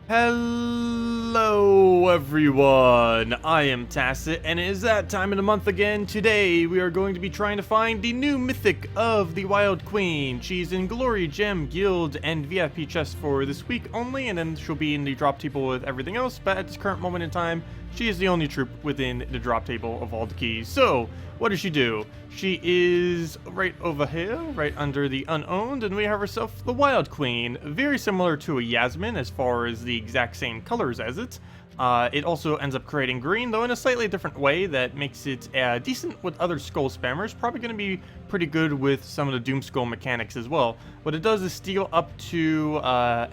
Hello everyone, I am Tacet, and it is that time of the month again. Today we are going to be trying to find the new Mythic of the Wild Queen. She's in Glory, Gem, Guild, and VIP chest for this week only, and then she'll be in the drop table with everything else, but at this current moment in time, she is the only troop within the drop table of all the keys. So, what does she do? She is right over here, right under the unowned, and we have herself the Wild Queen. Very similar to a Yasmin as far as the exact same colors as it. It also ends up creating green, though in a slightly different way that makes it decent with other skull spammers. Probably going to be pretty good with some of the Doom Skull mechanics as well. What it does is steal up to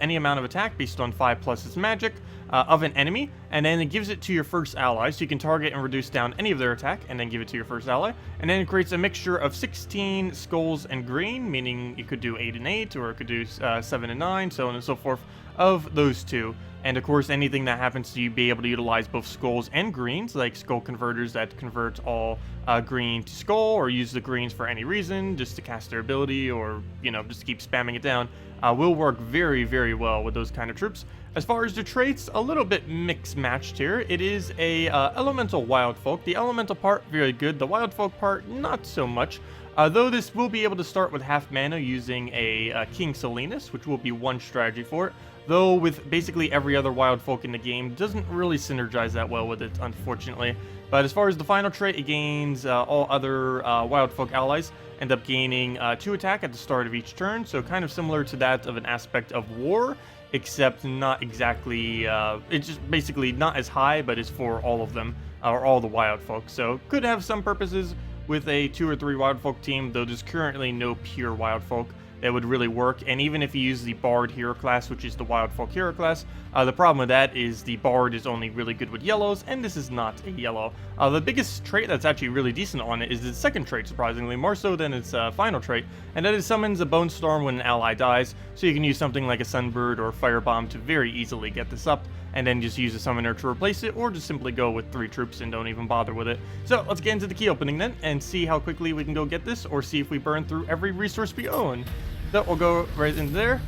any amount of attack based on 5 plus its magic of an enemy, and then it gives it to your first ally, so you can target and reduce down any of their attack, and then give it to your first ally. And then it creates a mixture of 16 skulls and green, meaning you could do 8 and 8, or it could do 7 and 9, so on and so forth, of those two. And of course, anything that happens to you be able to utilize both skulls and greens, like skull converters that convert all green to skull, or use the greens for any reason, just to cast their ability, or, you know, just keep spamming it down, will work very, very well with those kind of troops. As far as the traits, a little bit mixed-matched here. It is a elemental wild folk. The elemental part, very good. The wild folk part, not so much. Though this will be able to start with half mana using a King Salinas, which will be one strategy for it. Though with basically every other wild folk in the game, doesn't really synergize that well with it, unfortunately. But as far as the final trait, it gains all other wild folk allies end up gaining 2 attack at the start of each turn, so kind of similar to that of an aspect of war, except not exactly, it's just basically not as high, but it's for all of them, or all the wild folk. So could have some purposes with a 2 or 3 wild folk team, though there's currently no pure wild folk that would really work. And even if you use the Bard hero class, which is the Wild Folk hero class, the problem with that is the Bard is only really good with yellows, and this is not a yellow. The biggest trait that's actually really decent on it is its second trait, surprisingly, more so than its final trait, and that is summons a Bone Storm when an ally dies, so you can use something like a Sunbird or Firebomb to very easily get this up, and then just use a summoner to replace it, or just simply go with 3 troops and don't even bother with it. So let's get into the key opening then, and see how quickly we can go get this, or see if we burn through every resource we own. So we'll go right into there.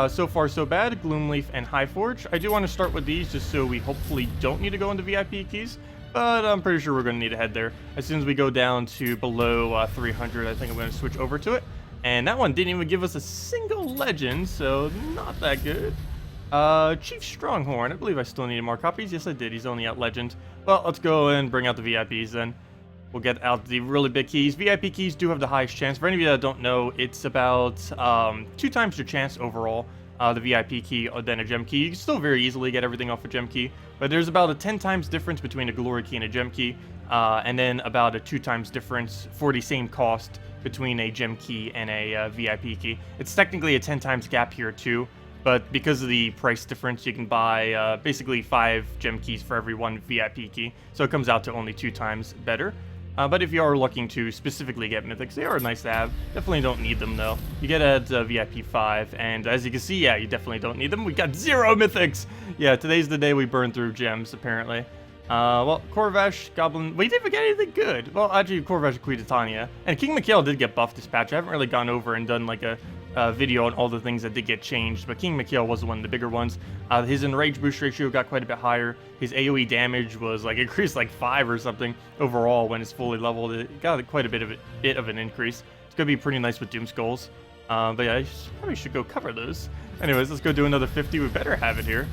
So far so bad, Gloomleaf and Highforge. I do want to start with these just so we hopefully don't need to go into VIP keys, but I'm pretty sure we're going to need to head there. As soon as we go down to below 300, I think I'm going to switch over to it. And that one didn't even give us a single legend, so not that good. Chief Stronghorn, I believe I still needed more copies. Yes, I did. He's only out legend. Well, let's go and bring out the VIPs then. We'll get out the really big keys. VIP keys do have the highest chance. For any of you that don't know, it's about 2 times your chance overall, the VIP key than a gem key. You can still very easily get everything off a gem key, but there's about a 10 times difference between a glory key and a gem key, and then about a 2 times difference for the same cost between a gem key and a VIP key. It's technically a 10 times gap here too, but because of the price difference, you can buy basically 5 gem keys for every 1 VIP key, so it comes out to only 2 times better. But if you are looking to specifically get mythics, they are nice to have. Definitely don't need them though. You get at VIP 5, and as you can see, yeah, you definitely don't need them. We got 0 mythics! Yeah, today's the day we burn through gems, apparently. Well, Corvash, Goblin, we didn't get anything good. Well, actually, Corvash and Queen Titania. And King Mikhail did get buffed this patch. I haven't really gone over and done like a video on all the things that did get changed, but King Mikhail was one of the bigger ones. His enrage boost ratio got quite a bit higher. His AoE damage was like increased like 5 or something overall when it's fully leveled. It got quite a bit of an increase. It's gonna be pretty nice with Doom Skulls. But yeah, I probably should go cover those. Anyways, let's go do another 50. We better have it here.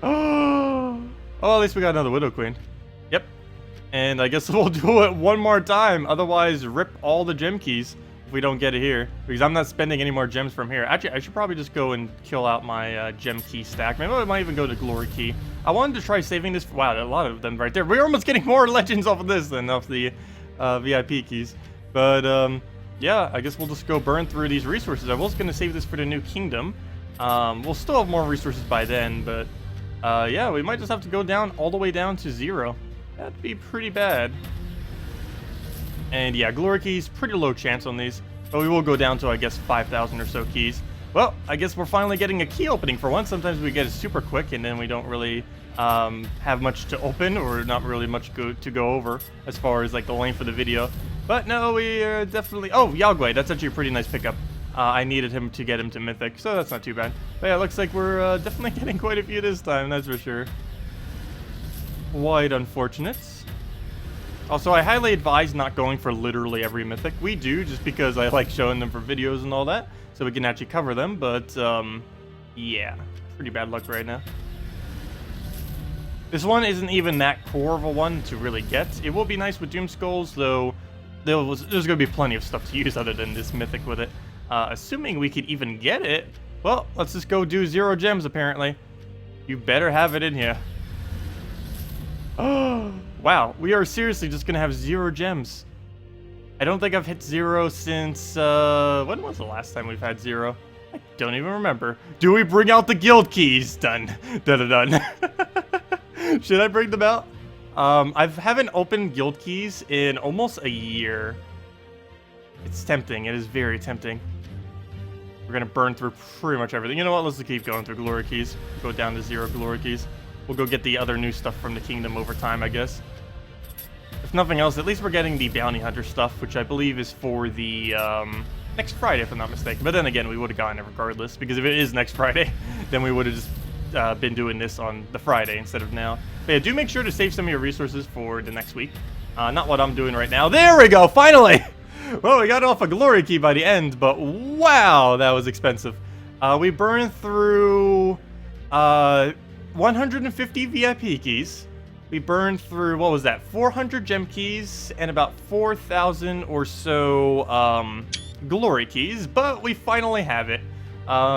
Oh, at least we got another Widow Queen. Yep. And I guess we'll do it one more time. Otherwise, rip all the gem keys if we don't get it here, because I'm not spending any more gems from here. Actually, I should probably just go and kill out my gem key stack. Maybe I might even go to glory key. I wanted to try saving this. Wow, a lot of them right there. We're almost getting more legends off of this than off the VIP keys. But yeah, I guess we'll just go burn through these resources. I was going to save this for the new kingdom. We'll still have more resources by then, but yeah, we might just have to go down all the way down to 0. That'd be pretty bad. And yeah, glory keys, pretty low chance on these, but we will go down to, I guess, 5,000 or so keys. Well, I guess we're finally getting a key opening for once. Sometimes we get it super quick, and then we don't really have much to open, or not really much to go over as far as like the length of the video. But no, we are definitely... Oh, Yagway, that's actually a pretty nice pickup. I needed him to get him to Mythic, so that's not too bad. But yeah, it looks like we're definitely getting quite a few this time, that's for sure. Quite unfortunate. Also, I highly advise not going for literally every Mythic. We do, just because I like showing them for videos and all that, so we can actually cover them, but, yeah. Pretty bad luck right now. This one isn't even that core of a one to really get. It will be nice with Doom Skulls, though there's going to be plenty of stuff to use other than this Mythic with it. Assuming we could even get it, well, let's just go do 0 gems, apparently. You better have it in here. Oh, wow. We are seriously just going to have 0 gems. I don't think I've hit 0 since, when was the last time we've had 0? I don't even remember. Do we bring out the guild keys? Done. Done. Should I bring them out? I haven't opened guild keys in almost a year. It's tempting. It is very tempting. We're going to burn through pretty much everything. You know what? Let's just keep going through glory keys. Go down to 0 glory keys. We'll go get the other new stuff from the kingdom over time, I guess. If nothing else, at least we're getting the bounty hunter stuff, which I believe is for the next Friday, if I'm not mistaken. But then again, we would have gotten it regardless, because if it is next Friday, then we would have just been doing this on the Friday instead of now. But yeah, do make sure to save some of your resources for the next week. Not what I'm doing right now. There we go, finally! Well, we got off a glory key by the end, but wow, that was expensive. We burned through 150 VIP keys. We burned through, what was that, 400 gem keys and about 4,000 or so glory keys, but we finally have it.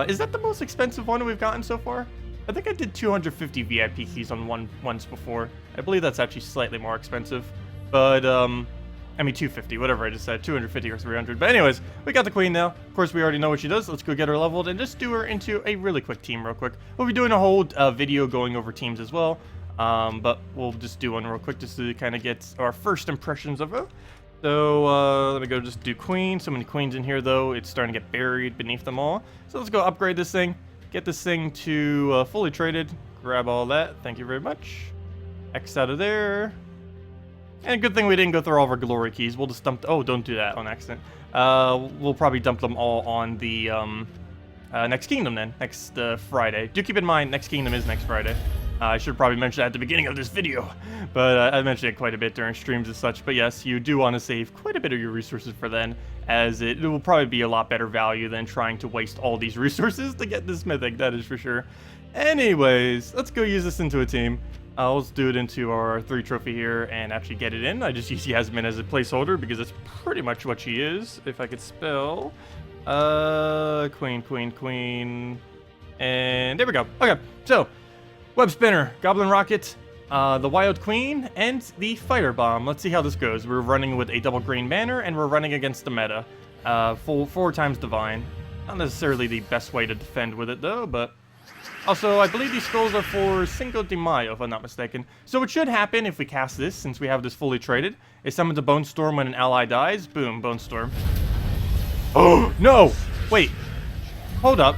Is that the most expensive one we've gotten so far? I think I did 250 VIP keys on once before. I believe that's actually slightly more expensive, but I mean 250, whatever I just said, 250 or 300. But anyways, we got the queen now. Of course, we already know what she does. Let's go get her leveled and just do her into a really quick team real quick. We'll be doing a whole video going over teams as well, but we'll just do one real quick just to kind of get our first impressions of her. So let me go just do queen. So many queens in here though, it's starting to get buried beneath them all. So let's go upgrade this thing, get this thing to fully traded, grab all that, thank you very much. X out of there. And good thing we didn't go through all of our glory keys. We'll just dump, oh, don't do that on accident. We'll probably dump them all on the next kingdom then, next Friday. Do keep in mind, next kingdom is next Friday. I should probably mention that at the beginning of this video, but I mentioned it quite a bit during streams and such. But yes, you do want to save quite a bit of your resources for then, as it will probably be a lot better value than trying to waste all these resources to get this mythic, that is for sure. Anyways, let's go use this into a team. Let's do it into our 3 trophy here and actually get it in. I just use Yasmin as a placeholder because that's pretty much what she is. If I could spell. Queen. And there we go. Okay, so web spinner, goblin rocket, the wild queen, and the fighter bomb. Let's see how this goes. We're running with a double green banner and we're running against the meta. Full 4 times divine. Not necessarily the best way to defend with it though, but also, I believe these skulls are for Cinco de Mayo, if I'm not mistaken. So what should happen if we cast this, since we have this fully traded, is summon the Bone Storm when an ally dies. Boom, Bone Storm. Oh, no! Wait. Hold up.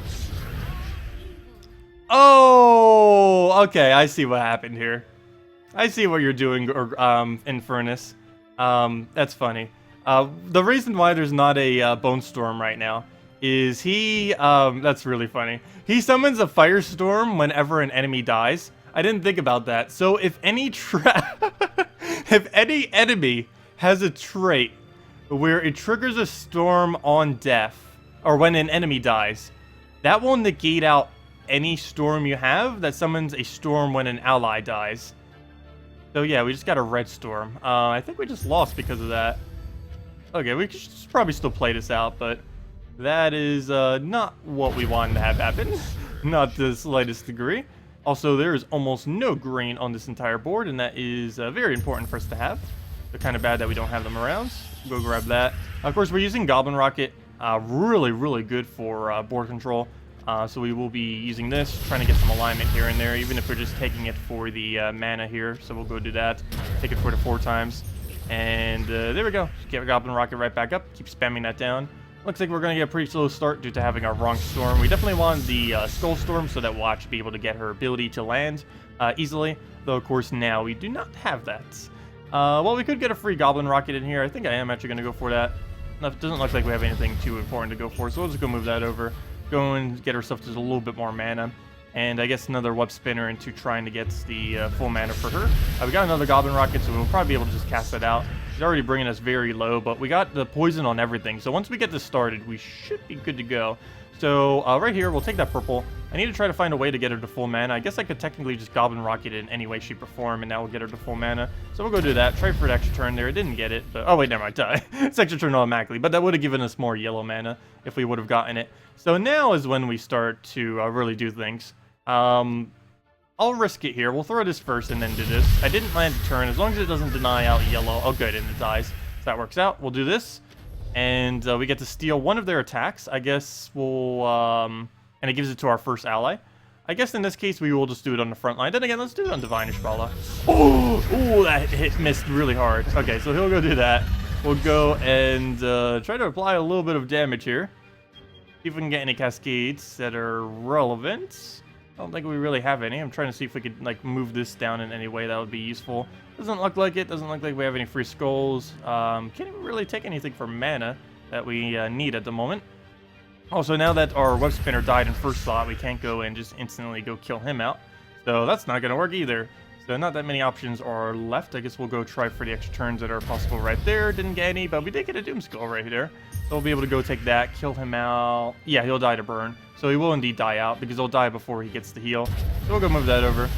Oh, okay, I see what happened here. I see what you're doing, Infernus. That's funny. The reason why there's not a Bone Storm right now is he, that's really funny. He summons a firestorm whenever an enemy dies. I didn't think about that. So if any if any enemy has a trait where it triggers a storm on death, or when an enemy dies, that will negate out any storm you have that summons a storm when an ally dies. So yeah, we just got a red storm. I think we just lost because of that. Okay, we should probably still play this out, but that is not what we wanted to have happen. Not to the slightest degree. Also, there is almost no green on this entire board, and that is very important for us to have. They're kind of bad that we don't have them around. Go grab that. Of course, we're using Goblin Rocket. Really good for board control. So we will be using this, trying to get some alignment here and there, even if we're just taking it for the mana here. So we'll go do that. Take it for the 4 times. And there we go. Get Goblin Rocket right back up. Keep spamming that down. Looks like we're going to get a pretty slow start due to having our wrong storm. We definitely want the Skull Storm so that we'll actually be able to get her ability to land easily. Though, of course, now we do not have that. Well, we could get a free Goblin Rocket in here. I think I am actually going to go for that. doesn't look like we have anything too important to go for, so we'll just go move that over. Go and get ourselves just a little bit more mana. And I guess another web spinner into trying to get the full mana for her. We got another Goblin Rocket, so we'll probably be able to just cast that out. She's already bringing us very low, but we got the poison on everything. So once we get this started, we should be good to go. So right here, we'll take that purple. I need to try to find a way to get her to full mana. I guess I could technically just Goblin Rocket it in any way, shape, or form, and that will get her to full mana. So we'll go do that. Try for an extra turn there. It didn't get it, but... Oh, wait, never mind. It's extra turn automatically, but that would have given us more yellow mana if we would have gotten it. So now is when we start to really do things. I'll risk it here. We'll throw this first and then do this. I didn't land the turn. As long as it doesn't deny out yellow. Oh, good, and it dies. So that works out. We'll do this. And we get to steal one of their attacks. I guess we'll... and it gives it to our first ally. I guess in this case, we will just do it on the front line. Then again, let's do it on Divine Ishbala. Oh, that hit missed really hard. Okay, so he'll go do that. We'll go and try to apply a little bit of damage here. See if we can get any cascades that are relevant. I don't think we really have any. I'm trying to see if we could like move this down in any way that would be useful. Doesn't look like it. Doesn't look like we have any free skulls. Can't even really take anything for mana that we need at the moment. Also, now that our web spinner died in first slot, we can't go and just instantly go kill him out. So that's not going to work either. So not that many options are left. I guess we'll go try for the extra turns that are possible right there. Didn't get any, but we did get a Doom Skull right there. So we'll be able to go take that, kill him out. Yeah, he'll die to burn. So he will indeed die out because he'll die before he gets the heal. So we'll go move that over.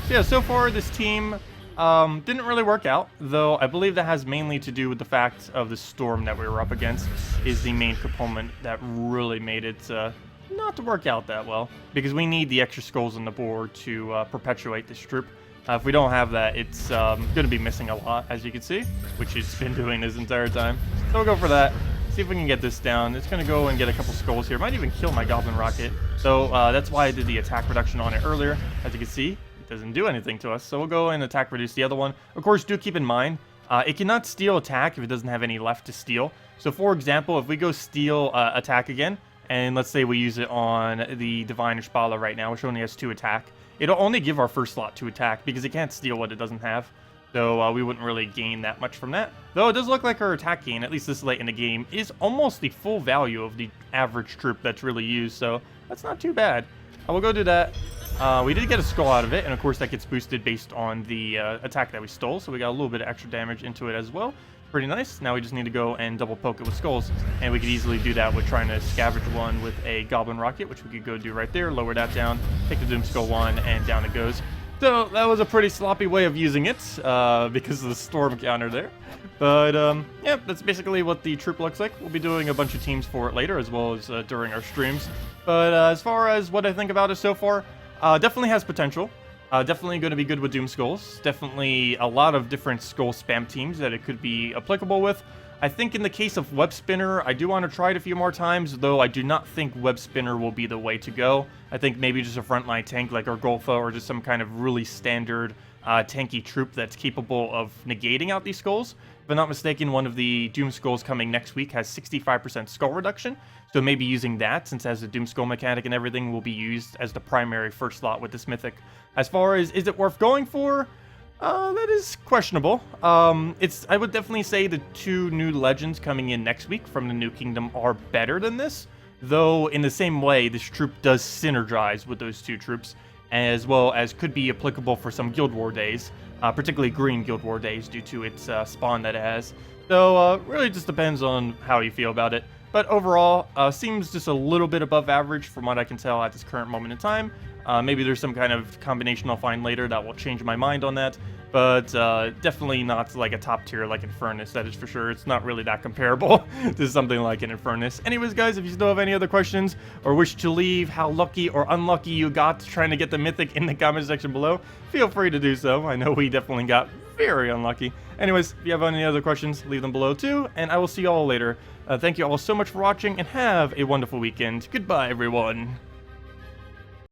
So yeah, so far this team didn't really work out, though I believe that has mainly to do with the fact of the storm that we were up against is the main component that really made it not to work out that well, because we need the extra skulls on the board to perpetuate this troop. If we don't have that, it's going to be missing a lot, as you can see, which it's been doing this entire time. So we'll go for that. See if we can get this down. It's going to go and get a couple skulls here. Might even kill my Goblin Rocket. So that's why I did the attack reduction on it earlier. As you can see, it doesn't do anything to us. So we'll go and attack reduce the other one. Of course, do keep in mind, it cannot steal attack if it doesn't have any left to steal. So for example, if we go steal attack again, and let's say we use it on the Divine Ishbala right now, which only has 2 attack, it'll only give our first slot 2 attack because it can't steal what it doesn't have. So we wouldn't really gain that much from that. Though it does look like our attack gain, at least this late in the game, is almost the full value of the average troop that's really used. So that's not too bad. I will go do that. We did get a skull out of it, and of course that gets boosted based on the attack that we stole. So we got a little bit of extra damage into it as well. Pretty nice. Now we just need to go and double poke it with skulls. And we could easily do that with trying to scavenge one with a Goblin Rocket, which we could go do right there. Lower that down, take the Doom Skull one, and down it goes. So that was a pretty sloppy way of using it because of the storm counter there. But yeah, that's basically what the troop looks like. We'll be doing a bunch of teams for it later as well as during our streams. But as far as what I think about it so far, definitely has potential. Definitely going to be good with Doom Skulls. Definitely a lot of different skull spam teams that it could be applicable with. I think in the case of Web Spinner, I do want to try it a few more times, though I do not think Web Spinner will be the way to go. I think maybe just a frontline tank like Argolfa or just some kind of really standard tanky troop that's capable of negating out these skulls. If I'm not mistaken, one of the Doom Skulls coming next week has 65% skull reduction, so maybe using that, since it has the Doom Skull mechanic and everything, will be used as the primary first slot with this Mythic. As far as, is it worth going for? That is questionable. I would definitely say the 2 new legends coming in next week from the New Kingdom are better than this, though in the same way, this troop does synergize with those 2 troops, as well as could be applicable for some Guild War days, particularly green Guild War days due to its spawn that it has. So, really just depends on how you feel about it. But overall, seems just a little bit above average from what I can tell at this current moment in time. Maybe there's some kind of combination I'll find later that will change my mind on that. But definitely not like a top tier like Infernus, that is for sure. It's not really that comparable to something like an Infernus. Anyways, guys, if you still have any other questions or wish to leave how lucky or unlucky you got trying to get the Mythic in the comment section below, feel free to do so. I know we definitely got very unlucky. Anyways, if you have any other questions, leave them below too, and I will see you all later. Thank you all so much for watching, and have a wonderful weekend. Goodbye, everyone.